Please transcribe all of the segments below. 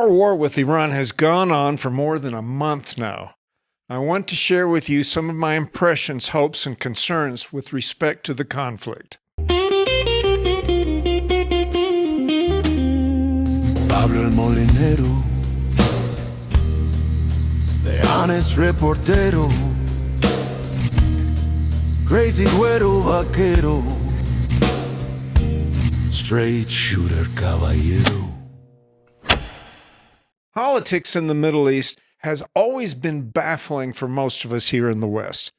Our war with Iran has gone on for more than a month now. I want to share with you some of my impressions, hopes, and concerns with respect to the conflict. Pablo el molinero, the honest reportero, crazy güero vaquero, straight shooter caballero. Politics in the Middle East has always been baffling for most of us here in the West.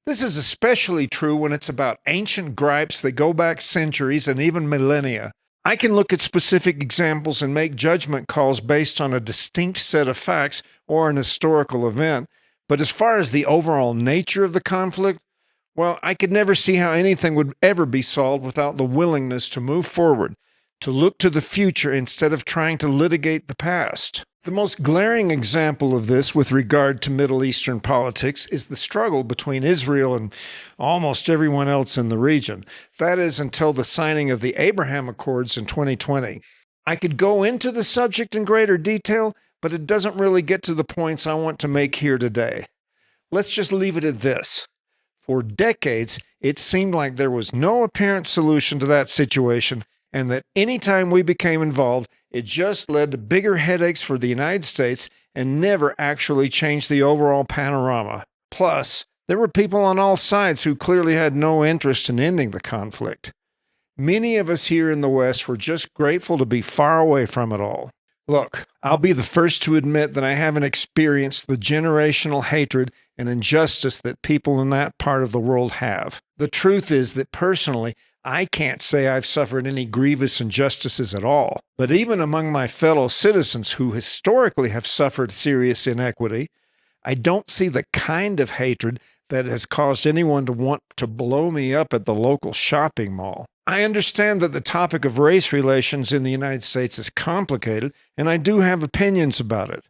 This is especially true when it's about ancient gripes that go back centuries and even millennia. I can look at specific examples and make judgment calls based on a distinct set of facts or an historical event, but as far as the overall nature of the conflict, well, I could never see how anything would ever be solved without the willingness to move forward, to look to the future instead of trying to litigate the past. The most glaring example of this with regard to Middle Eastern politics is the struggle between Israel and almost everyone else in the region. That is, until the signing of the Abraham Accords in 2020. I could go into the subject in greater detail, but it doesn't really get to the points I want to make here today. Let's just leave it at this. For decades, it seemed like there was no apparent solution to that situation, and that any time we became involved, it just led to bigger headaches for the United States and never actually changed the overall panorama. Plus, there were people on all sides who clearly had no interest in ending the conflict. Many of us here in the West were just grateful to be far away from it all. Look, I'll be the first to admit that I haven't experienced the generational hatred and injustice that people in that part of the world have. The truth is that personally, I can't say I've suffered any grievous injustices at all, but even among my fellow citizens who historically have suffered serious inequity, I don't see the kind of hatred that has caused anyone to want to blow me up at the local shopping mall. I understand that the topic of race relations in the United States is complicated, and I do have opinions about it.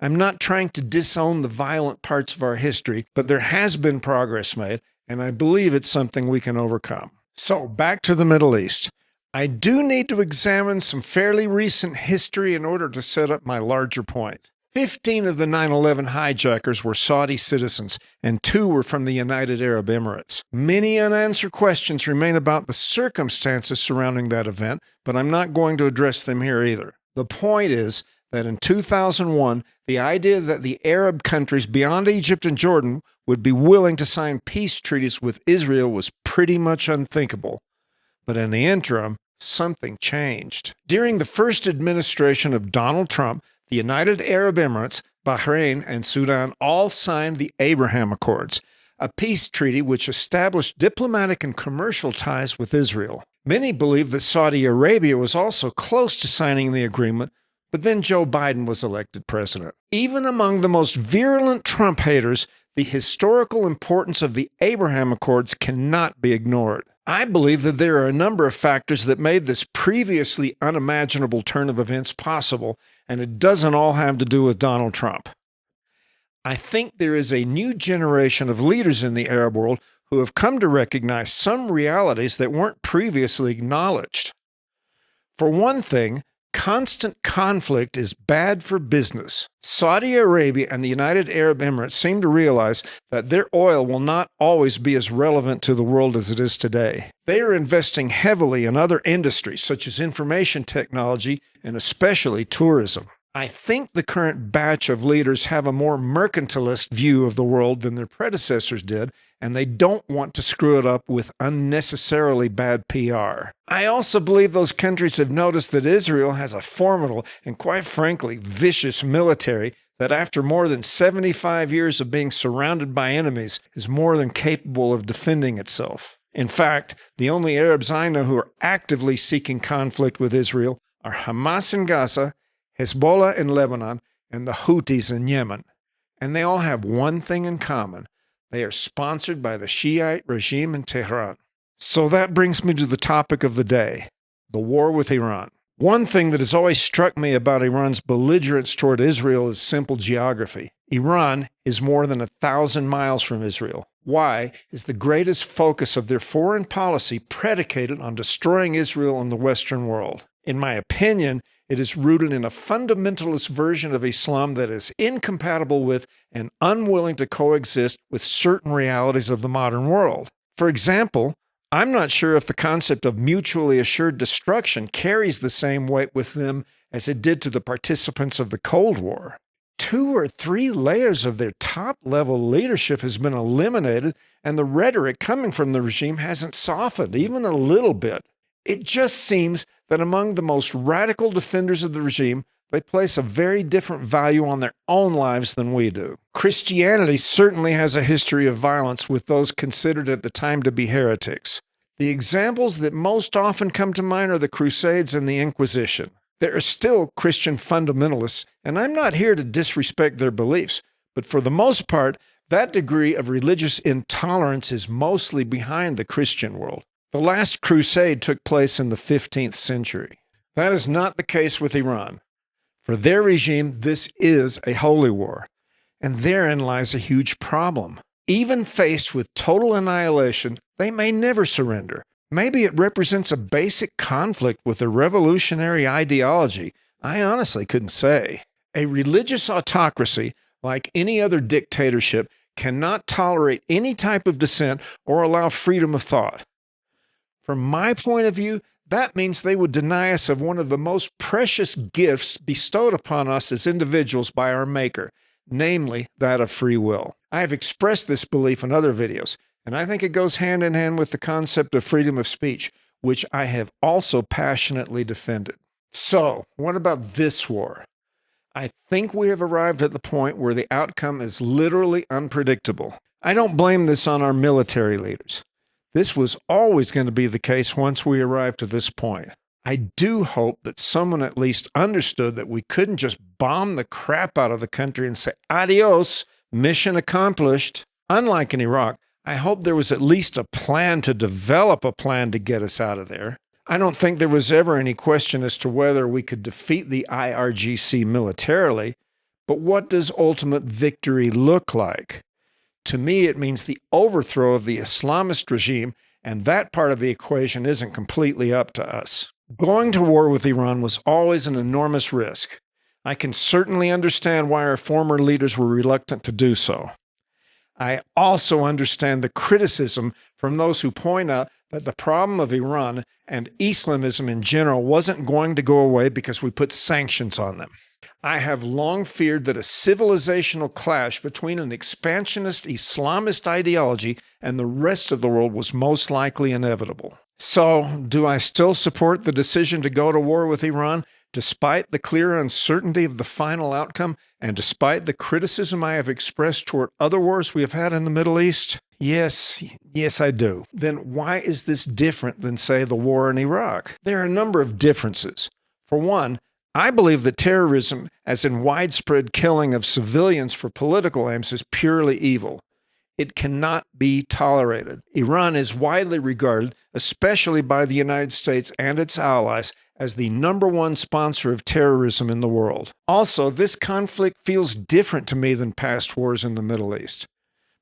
I'm not trying to disown the violent parts of our history, but there has been progress made, and I believe it's something we can overcome. So, back to the Middle East. I do need to examine some fairly recent history in order to set up my larger point. 15 of the 9/11 hijackers were Saudi citizens, and 2 were from the United Arab Emirates. Many unanswered questions remain about the circumstances surrounding that event, but I'm not going to address them here either. The point is that in 2001, the idea that the Arab countries beyond Egypt and Jordan would be willing to sign peace treaties with Israel was pretty much unthinkable. But in the interim, something changed. During the first administration of Donald Trump, the United Arab Emirates, Bahrain, and Sudan all signed the Abraham Accords, a peace treaty which established diplomatic and commercial ties with Israel. Many believe that Saudi Arabia was also close to signing the agreement, but then Joe Biden was elected president. Even among the most virulent Trump haters, the historical importance of the Abraham Accords cannot be ignored. I believe that there are a number of factors that made this previously unimaginable turn of events possible, and it doesn't all have to do with Donald Trump. I think there is a new generation of leaders in the Arab world who have come to recognize some realities that weren't previously acknowledged. For one thing, constant conflict is bad for business. Saudi Arabia and the United Arab Emirates seem to realize that their oil will not always be as relevant to the world as it is today. They are investing heavily in other industries such as information technology and especially tourism. I think the current batch of leaders have a more mercantilist view of the world than their predecessors did, and they don't want to screw it up with unnecessarily bad PR. I also believe those countries have noticed that Israel has a formidable and, quite frankly, vicious military that after more than 75 years of being surrounded by enemies is more than capable of defending itself. In fact, the only Arabs I know who are actively seeking conflict with Israel are Hamas in Gaza, Hezbollah in Lebanon, and the Houthis in Yemen. And they all have one thing in common. They are sponsored by the Shiite regime in Tehran. So that brings me to the topic of the day, the war with Iran. One thing that has always struck me about Iran's belligerence toward Israel is simple geography. Iran is more than 1,000 miles from Israel. Why is the greatest focus of their foreign policy predicated on destroying Israel and the Western world? In my opinion, It is rooted in a fundamentalist version of Islam that is incompatible with and unwilling to coexist with certain realities of the modern world. For example, I'm not sure if the concept of mutually assured destruction carries the same weight with them as it did to the participants of the Cold War. 2 or 3 layers of their top-level leadership has been eliminated, and the rhetoric coming from the regime hasn't softened even a little bit. It just seems that among the most radical defenders of the regime, they place a very different value on their own lives than we do. Christianity certainly has a history of violence with those considered at the time to be heretics. The examples that most often come to mind are the Crusades and the Inquisition. There are still Christian fundamentalists, and I'm not here to disrespect their beliefs, but for the most part, that degree of religious intolerance is mostly behind the Christian world. The last crusade took place in the 15th century. That is not the case with Iran. For their regime, this is a holy war, and therein lies a huge problem. Even faced with total annihilation, they may never surrender. Maybe it represents a basic conflict with a revolutionary ideology. I honestly couldn't say. A religious autocracy, like any other dictatorship, cannot tolerate any type of dissent or allow freedom of thought. From my point of view, that means they would deny us of one of the most precious gifts bestowed upon us as individuals by our Maker, namely that of free will. I have expressed this belief in other videos, and I think it goes hand in hand with the concept of freedom of speech, which I have also passionately defended. So, what about this war? I think we have arrived at the point where the outcome is literally unpredictable. I don't blame this on our military leaders. This was always going to be the case once we arrived to this point. I do hope that someone at least understood that we couldn't just bomb the crap out of the country and say, adios, mission accomplished. Unlike in Iraq, I hope there was at least a plan to develop a plan to get us out of there. I don't think there was ever any question as to whether we could defeat the IRGC militarily, but what does ultimate victory look like? To me, it means the overthrow of the Islamist regime, and that part of the equation isn't completely up to us. Going to war with Iran was always an enormous risk. I can certainly understand why our former leaders were reluctant to do so. I also understand the criticism from those who point out that the problem of Iran and Islamism in general wasn't going to go away because we put sanctions on them. I have long feared that a civilizational clash between an expansionist Islamist ideology and the rest of the world was most likely inevitable. So, do I still support the decision to go to war with Iran, despite the clear uncertainty of the final outcome and despite the criticism I have expressed toward other wars we have had in the Middle East? Yes, I do. Then why is this different than, say, the war in Iraq? There are a number of differences. For one, I believe that terrorism, as in widespread killing of civilians for political aims, is purely evil. It cannot be tolerated. Iran is widely regarded, especially by the United States and its allies, as the #1 sponsor of terrorism in the world. Also, this conflict feels different to me than past wars in the Middle East.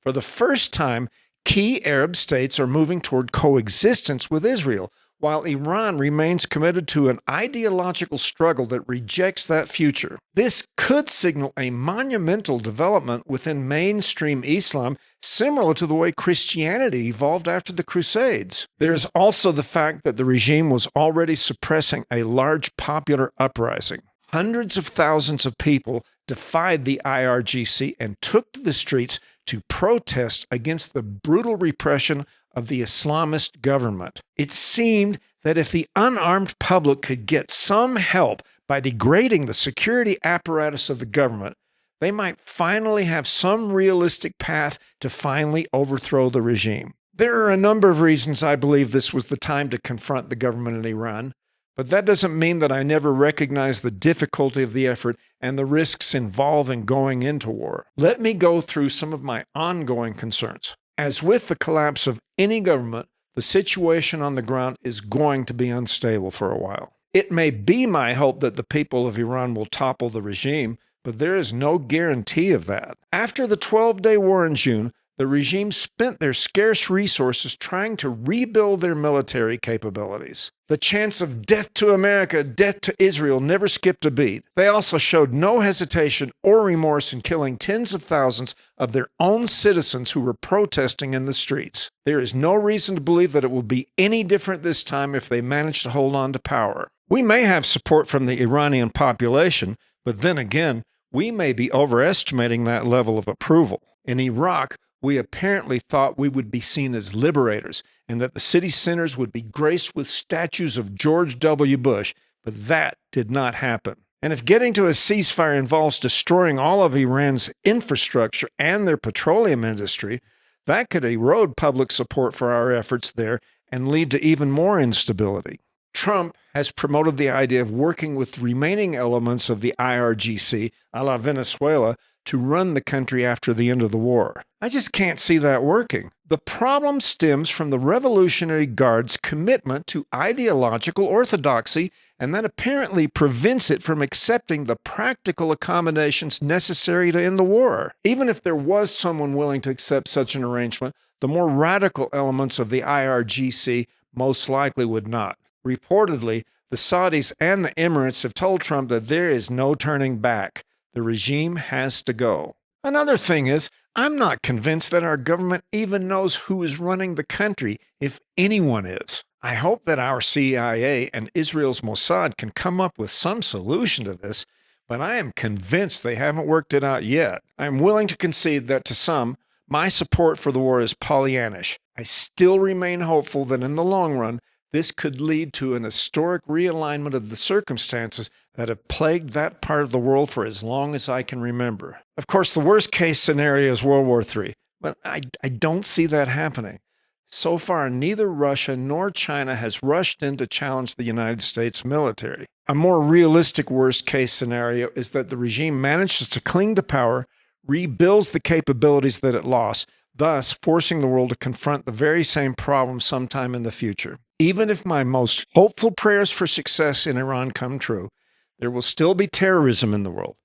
For the first time, key Arab states are moving toward coexistence with Israel, while Iran remains committed to an ideological struggle that rejects that future. This could signal a monumental development within mainstream Islam, similar to the way Christianity evolved after the Crusades. There is also the fact that the regime was already suppressing a large popular uprising. Hundreds of thousands of people defied the IRGC and took to the streets to protest against the brutal repression of the Islamist government. It seemed that if the unarmed public could get some help by degrading the security apparatus of the government, they might finally have some realistic path to finally overthrow the regime. There are a number of reasons I believe this was the time to confront the government in Iran, but that doesn't mean that I never recognized the difficulty of the effort and the risks involved in going into war. Let me go through some of my ongoing concerns. As with the collapse of any government, the situation on the ground is going to be unstable for a while. It may be my hope that the people of Iran will topple the regime, but there is no guarantee of that. After the 12-day war in June, The regime spent their scarce resources trying to rebuild their military capabilities. The chants of death to America, death to Israel never skipped a beat. They also showed no hesitation or remorse in killing tens of thousands of their own citizens who were protesting in the streets. There is no reason to believe that it will be any different this time if they manage to hold on to power. We may have support from the Iranian population, but then again, we may be overestimating that level of approval. In Iraq, we apparently thought we would be seen as liberators and that the city centers would be graced with statues of George W. Bush, but that did not happen. And if getting to a ceasefire involves destroying all of Iran's infrastructure and their petroleum industry, that could erode public support for our efforts there and lead to even more instability. Trump has promoted the idea of working with the remaining elements of the IRGC, a la Venezuela, to run the country after the end of the war. I just can't see that working. The problem stems from the Revolutionary Guard's commitment to ideological orthodoxy, and that apparently prevents it from accepting the practical accommodations necessary to end the war. Even if there was someone willing to accept such an arrangement, the more radical elements of the IRGC most likely would not. Reportedly, the Saudis and the Emirates have told Trump that there is no turning back. The regime has to go. Another thing is, I'm not convinced that our government even knows who is running the country, if anyone is. I hope that our CIA and Israel's Mossad can come up with some solution to this, but I am convinced they haven't worked it out yet. I am willing to concede that to some, my support for the war is Pollyannish. I still remain hopeful that in the long run, this could lead to an historic realignment of the circumstances that have plagued that part of the world for as long as I can remember. Of course, the worst-case scenario is World War III, but I don't see that happening. So far, neither Russia nor China has rushed in to challenge the United States military. A more realistic worst-case scenario is that the regime manages to cling to power, rebuilds the capabilities that it lost, thus forcing the world to confront the very same problem sometime in the future. Even if my most hopeful prayers for success in Iran come true, there will still be terrorism in the world.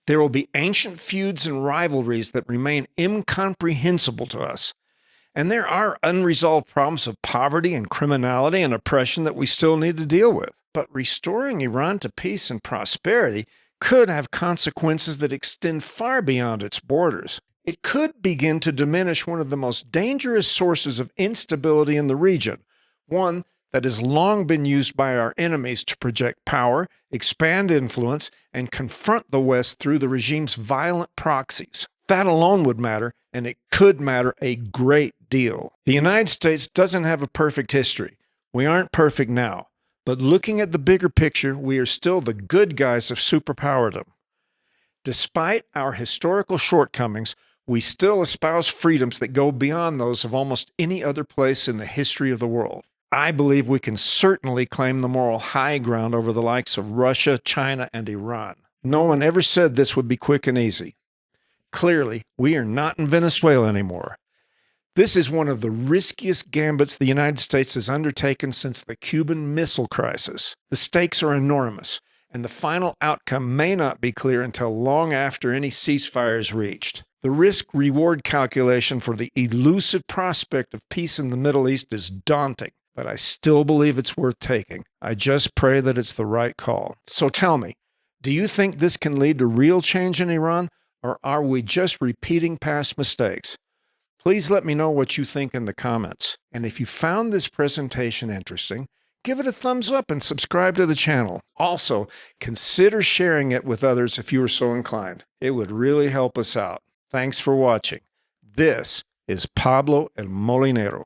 There will be ancient feuds and rivalries that remain incomprehensible to us. And there are unresolved problems of poverty and criminality and oppression that we still need to deal with. But restoring Iran to peace and prosperity could have consequences that extend far beyond its borders. It could begin to diminish one of the most dangerous sources of instability in the region, one that has long been used by our enemies to project power, expand influence, and confront the West through the regime's violent proxies. That alone would matter, and it could matter a great deal. The United States doesn't have a perfect history. We aren't perfect now. But looking at the bigger picture, we are still the good guys of superpowerdom. Despite our historical shortcomings, we still espouse freedoms that go beyond those of almost any other place in the history of the world. I believe we can certainly claim the moral high ground over the likes of Russia, China, and Iran. No one ever said this would be quick and easy. Clearly, we are not in Venezuela anymore. This is one of the riskiest gambits the United States has undertaken since the Cuban Missile Crisis. The stakes are enormous, and the final outcome may not be clear until long after any ceasefire is reached. The risk-reward calculation for the elusive prospect of peace in the Middle East is daunting, but I still believe it's worth taking. I just pray that it's the right call. So tell me, do you think this can lead to real change in Iran, or are we just repeating past mistakes? Please let me know what you think in the comments. And if you found this presentation interesting, give it a thumbs up and subscribe to the channel. Also, consider sharing it with others if you are so inclined. It would really help us out. Thanks for watching. This is Pablo el Molinero.